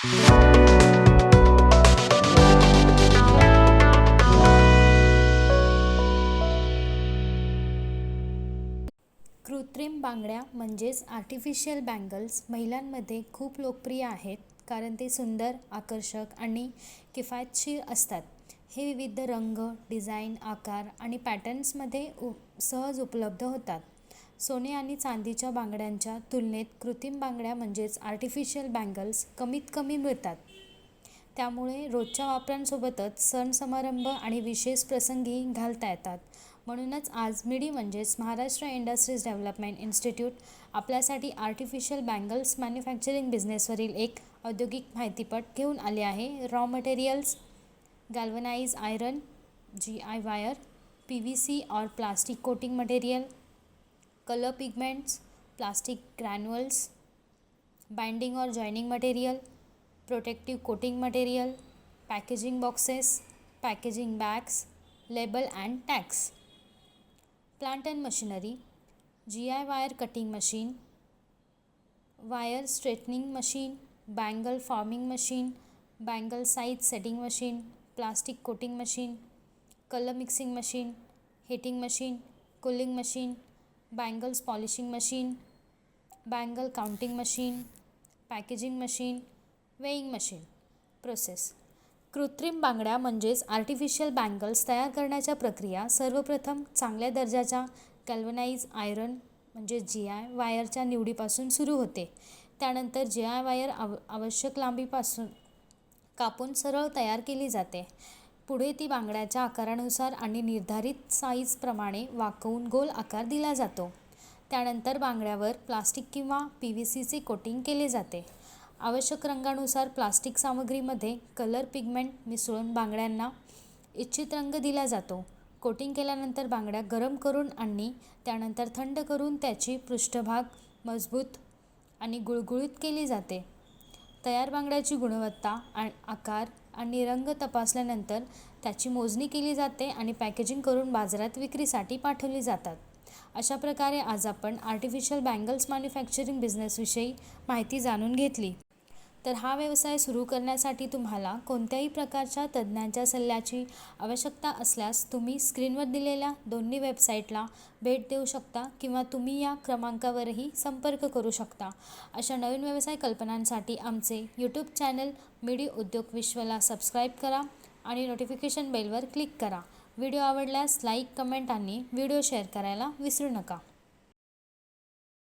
कृत्रिम बांगड्या म्हणजेच आर्टिफिशियल बँगल्स महिलांमध्ये खूप लोकप्रिय आहेत, कारण ते सुंदर, आकर्षक आणि किफायतशीर असतात. हे विविध रंग, डिझाईन, आकार आणि पॅटर्न्समध्ये सहज उपलब्ध होतात. सोने आणि चांदीच्या बांगड्यांच्या तुलनेत कृत्रिम बांगड्या म्हणजेच आर्टिफिशियल बँगल्स कमीत कमी मिळतात. त्यामुळे रोजच्या वापरांसोबतच सण समारंभ आणि विशेष प्रसंगी घालता येतात. म्हणूनच आज मिडी म्हणजेच महाराष्ट्र इंडस्ट्रीज डेव्हलपमेंट इन्स्टिट्यूट आपल्यासाठी आर्टिफिशियल बँगल्स मॅन्युफॅक्चरिंग बिझनेसवरील एक औद्योगिक माहितीपट घेऊन आले आहे. Raw materials: galvanize iron, GI wire, PVC और plastic coating material, colour pigments, plastic granules, binding और joining material, protective coating material, packaging boxes, packaging bags, label and tags. Plant and machinery: GI wire cutting machine, wire straightening machine, bangle forming machine, bangle size setting machine, plastic coating machine, colour mixing machine, heating machine, cooling machine, bangles polishing machine, bangle counting machine, packaging machine, weighing machine. Process: कृत्रिम बांगड्या म्हणजेच artificial bangles तयार करण्याच्या प्रक्रिया सर्वप्रथम चांगल्या दर्जाच्या गॅल्वनाइज iron म्हणजेच GI वायरच्या निवडीपासून सुरू होते. त्यानंतर GI वायर आवश्यक लांबीपासून कापून सरळ तयार केली जाते. पुढे ती बांगड्याच्या आकारानुसार आणि निर्धारित साईजप्रमाणे वाकवून गोल आकार दिला जातो. त्यानंतर बांगड्यावर प्लास्टिक किंवा PVCचे कोटिंग केले जाते. आवश्यक रंगानुसार प्लास्टिक सामग्रीमध्ये कलर पिगमेंट मिसळून बांगड्यांना इच्छित रंग दिला जातो. कोटिंग केल्यानंतर बांगड्या गरम करून आणि त्यानंतर थंड करून त्याची पृष्ठभाग मजबूत आणि गुळगुळीत केली जाते. तयार बांगड्याची गुणवत्ता, आकार आणि रंग तपासल्यानंतर त्याची मोजणी केली जाते आणि पॅकेजिंग करून बाजारात विक्रीसाठी पाठवली जातात. अशा प्रकारे आज आपण आर्टिफिशियल बँगल्स मॅन्युफॅक्चरिंग बिझनेसविषयी माहिती जाणून घेतली. तर हा व्यवसाय सुरू करण्यासाठी तुम्हाला कोणत्याही प्रकारच्या तज्ज्ञांच्या सल्ल्याची आवश्यकता असल्यास तुम्ही स्क्रीनवर दिलेल्या दोन्ही वेबसाईटला भेट देऊ शकता किंवा तुम्ही या क्रमांकावरही संपर्क करू शकता. अशा नवीन व्यवसाय कल्पनांसाठी आमचे YouTube चॅनल मिडी उद्योग विश्वला सबस्क्राईब करा आणि नोटिफिकेशन बेलवर क्लिक करा. व्हिडिओ आवडल्यास लाईक, कमेंट आणि व्हिडिओ शेअर करायला विसरू नका.